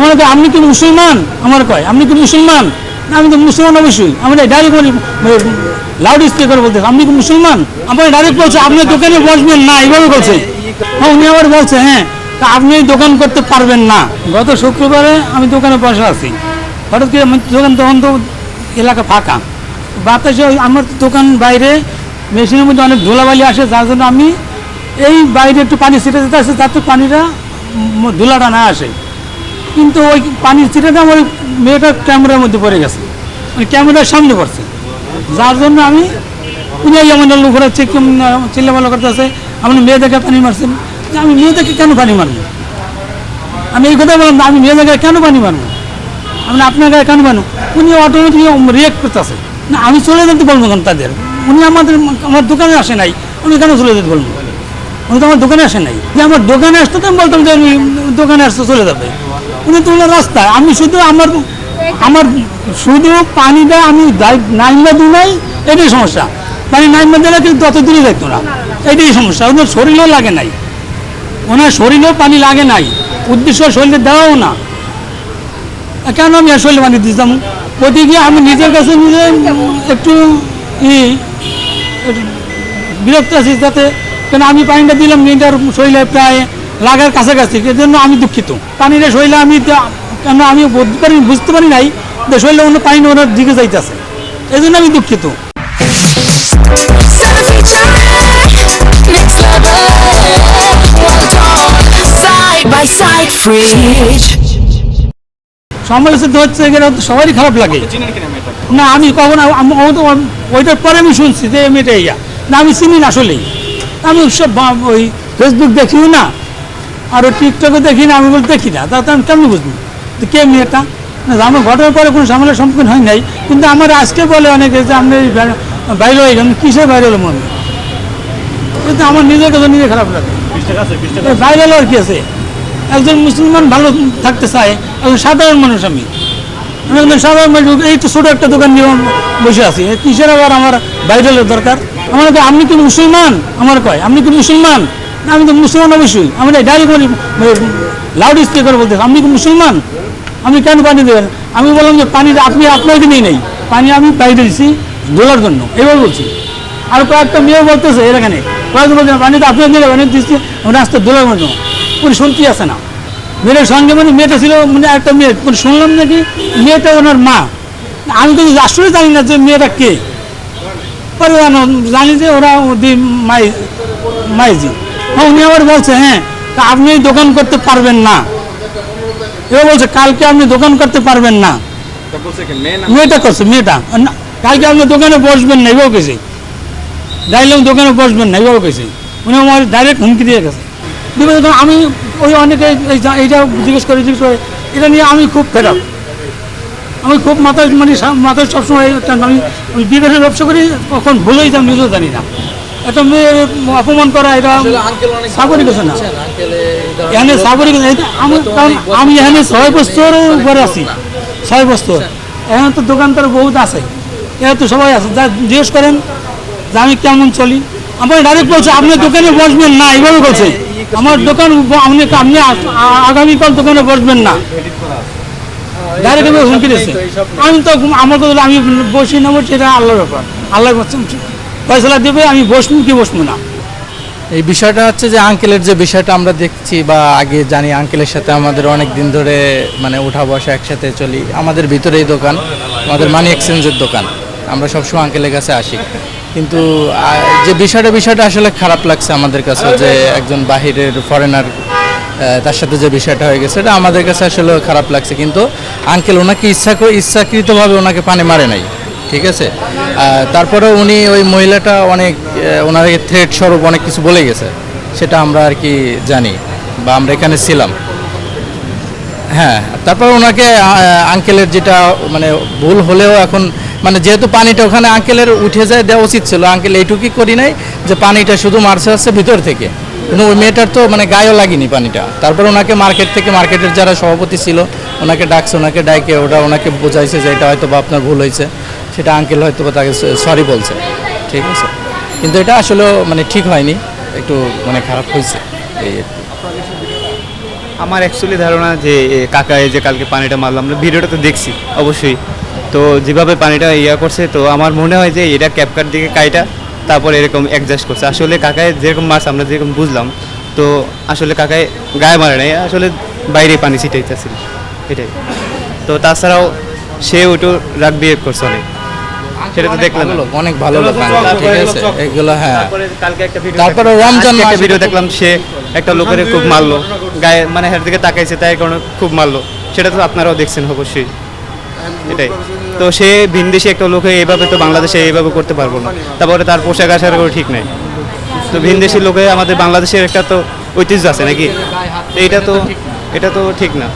আমার আপনি কি মুসলমান? আমার কয় আপনি কি মুসলমান? না আমি তো মুসলমান অবশ্যই। আমি ডাইরেক্ট বলি লাউড স্পিকার বলতে আপনি কি মুসলমান? আমার ডাইরেক্ট বলছে আপনি দোকানে বসবেন না, এইভাবে বলছে। উনি আবার বলছে হ্যাঁ তা আপনি দোকান করতে পারবেন না। গত শুক্রবারে আমি দোকানে বসে আছি, হঠাৎ করে দোকান তখন তো এলাকা ফাঁকা, বাতাসে আমার দোকান বাইরে মেশিনের মধ্যে অনেক ধুলাবালি আসে, যার জন্য আমি এই বাইরে একটু পানি ছিটে দিতে আসে যাতে পানিটা ধুলাটা না আসে। কিন্তু ওই পানির ছিটেটা ওই মেয়েটার ক্যামেরার মধ্যে পড়ে গেছে, মানে ক্যামেরার সামনে পড়ছে, যার জন্য আমি উনি আমার লোক ঘোরাচ্ছে চিল্লাপাল্লা করতেছে আপনি মেয়েদেরকে পানি মারছেন। আমি মেয়েদেরকে কেন পানি মারবো? আমি এই কথা বললাম আমি মেয়েদেরকে কেন পানি মারবো, আমি আপনার গায়ে কেন মারবো? উনি অটোমেটিক রিয়েক্ট করতেছে না, আমি চলে যেতে বলবো কেন তাদের? উনি আমার দোকানে আসে নাই, আমি কেন চলে যেতে বলবো? উনি তো আমার দোকানে আসে নাই, যে আমার দোকানে আসতো তো আমি বলতাম যে আমি দোকানে আসতে চলে যাবে। উনি তো ওনার রাস্তায়, আমি শুধু আমার শুধু পানিটা আমি নাইমা দিই নাই, এটাই সমস্যা। পানি নাইমা দিলে কিন্তু অত দূরে দেখতো না, এটাই সমস্যা। ওনার শরীরেও লাগে নাই, ওনার শরীরেও পানি লাগে নাই, উদ্দেশ্য শরীরে দেওয়াও না। কেন আমি আর শরীরে পানি দিতাম? প্রতি গিয়ে আমি নিজের কাছে নিজে একটু বিরক্ত আছি, যাতে কেন আমি পানিটা দিলাম মেয়েটার শরীরে প্রায় লাগার কাছাকাছি, এর জন্য আমি দুঃখিত। পানিটা শরীরে আমি কেন আমি বুঝতে পারি নাই যে শরীরে অন্য পানি ওনার দিকে যাইতেছে, এই জন্য আমি দুঃখিত। সমালোচিত হচ্ছে সবারই খারাপ লাগে না, আমি কখনো ওইটার পরে আমি শুনছি যে মেয়েটা ইয়া না, আমি চিনি না আসলেই। আমি সব ওই ফেসবুক দেখিও না আর ওই টিকটকে দেখি না, আমি বলতে দেখি না, তাতে আমি কেমন বুঝবো কে মেয়েটা? না আমার ঘটনার পরে কোনো ঝামেলার সম্মুখীন হয় নাই, কিন্তু আমার আজকে বলে অনেকে যে আপনি বাইরে হয়ে গেলেন, কিসের বাইরে হলো মনে, কিন্তু আমার নিজের কাছে নিজে খারাপ লাগে। বাইরে হলো আর কি আছে, একজন মুসলমান ভালো থাকতে চায়, একজন সাধারণ মানুষ, আমি একজন সাধারণ মানুষ, এই তো ছোটো একটা দোকান নিয়ে বসে আছি, কিসের আবার আমার বাইরের দরকার? আমার আপনি কি মুসলমান? আমার কয় আপনি কি মুসলমান? না আমি তো মুসলমান অবশ্যই। আমি ডাইরেক্ট বলি লাউড স্পিকার বলতে আপনি কি মুসলমান? আপনি কেন পানি দেবেন? আমি বললাম যে পানিটা আপনি আপনাকে নিয়ে নেই, পানি আমি বাইরে দিচ্ছি ধোলার জন্য, এবার বলছি। আর কয়েকটা মেয়ে বলতেছে এখানে কয়েকজন বলছে পানিটা আপনাকে নিয়ে পানি দিচ্ছি রাস্তা ধোলার জন্য, উনি শুনতেই আসে না। মেয়েটার সঙ্গে মানে মেয়েটা ছিল, মানে একটা মেয়ে শুনলাম নাকি মেয়েটা ওনার মা। আমি তো আসলে জানি না যে মেয়েটা কে, পরে জানি যে ওরা মাইজি। উনি আবার বলছে হ্যাঁ তা আপনি দোকান করতে পারবেন না, এবার বলছে কালকে আপনি দোকান করতে পারবেন না। মেয়েটা করছে, মেয়েটা কালকে আপনি দোকানে বসবেন না, এবার কেছে ডাইলাম দোকানে বসবেন না, এবার কেছে উনি আমার ডাইরেক্ট হুমকি দিয়ে গেছে। আমি ওই অনেকে এইটা জিজ্ঞেস করে এটা নিয়ে আমি খুব ফেরাপ, আমি খুব মাথায় সবসময় আমি বিদেশের ব্যবসা করি, কখন ভুলেই যাম নিজেও জানি না। একটা মেয়ে অপমান করা এটা সাগরিক আছে না, এখানে সাগরিক। আমি এখানে 6 বছর উপরে আছি, 6 বছর। এখানে তো দোকানদার বহুত আছে, এখানে তো সবাই আছে, যা জিজ্ঞেস করেন যে আমি কেমন চলি। আমার ডাইরেক্ট বলছে আপনি দোকানে বসবেন না, এইভাবে বলছে। আমার দোকান আপনি আগামীকাল দোকানে বসবেন না, ডাইরেক্ট হুমকি দিচ্ছে। আমি তো আমার তো আমি বসি না বসি এটা আল্লাহর ব্যাপার, আল্লাহ ফয়সালা দেবে, আমি বসবো কি বসবো না। এই বিষয়টা হচ্ছে যে আঙ্কেলের যে বিষয়টা আমরা দেখছি বা আগে জানি, আঙ্কেলের সাথে আমাদের অনেক দিন ধরে মানে উঠা বসা একসাথে চলি, আমাদের ভিতরেই দোকান, আমাদের মানি এক্সচেঞ্জের দোকান, আমরা সবসময় আঙ্কেলের কাছে আসি। কিন্তু যে বিষয়টা আসলে খারাপ লাগছে আমাদের কাছে, যে একজন বাহিরের ফরেনার তার সাথে যে বিষয়টা হয়ে গেছে, এটা আমাদের কাছে আসলে খারাপ লাগছে। কিন্তু আঙ্কেল ওনাকে ইচ্ছাকৃতভাবে ওনাকে পানি মারে নাই, ঠিক আছে। তারপরে উনি ওই মহিলাটা অনেক ওনাকে থ্রেট স্বরূপ অনেক কিছু বলে গেছে, সেটা আমরা আর কি জানি বা আমরা এখানে ছিলাম। হ্যাঁ, তারপর ওনাকে আঙ্কেলের যেটা মানে ভুল হলেও এখন মানে যেহেতু পানিটা ওখানে আঙ্কেলের উঠে যায় দেওয়া উচিত ছিল, আঙ্কেল এইটুকুই করি নাই যে পানিটা শুধু মারছে হচ্ছে ভিতর থেকে, কিন্তু ওই মেয়েটার তো মানে গায়েও লাগেনি পানিটা। তারপর ওনাকে মার্কেটের যারা সভাপতি ছিল ওনাকে ডাকছে, ওনাকে ডাইকে ওনাকে বোঝাইছে যে এটা হয়তো বা আপনার ভুল হয়েছে, সেটা আঙ্কেল হয়তো বা তাকে সরি বলছে, ঠিক আছে। কিন্তু এটা আসলে মানে ঠিক হয়নি, একটু মানে খারাপ হয়েছে এই। আমার অ্যাকচুয়ালি ধারণা যে কাকা এই যে কালকে পানিটা মারলাম, আমরা ভিডিওটা তো দেখছি অবশ্যই। তো যেভাবে পানিটা ইয়া করছে, তো আমার মনে হয় যে এটা ক্যাপকার দিকে কাইটা তারপর এরকম অ্যাডজাস্ট করছে। আসলে কাকায় যেরকম মাছ আমরা যেরকম বুঝলাম, তো আসলে কাকায় গায়ে মারে নাই, আসলে বাইরে পানি ছিটাইতেছিল এটাই। তো তাছাড়াও সে ওইটু রাগ বিহেভ করছে অনেক, সেটা তো দেখলাম। ভালো লোক, অনেক ভালো লোক আঙ্কেল, ঠিক আছে এগুলো, হ্যাঁ। তারপরে কালকে একটা ভিডিও, তারপরে রমজান একটা মাসে ভিডিও দেখলাম, সে একটা লোকের খুব মারলো গায়ে, মানে হের দিকে তাকাইছে তাই কারণে খুব মারলো, সেটা তো আপনারাও দেখছেন অবশ্যই। এটাই তো, সে ভিনদেশি একটা লোকে এইভাবে তো বাংলাদেশে এইভাবে করতে পারবো না। তারপরে তার পোশাক আশাকও ঠিক নেই। তো ভিনদেশি লোকে আমাদের বাংলাদেশের একটা তো ঐতিহ্য আছে নাকি, এটা তো ঠিক না।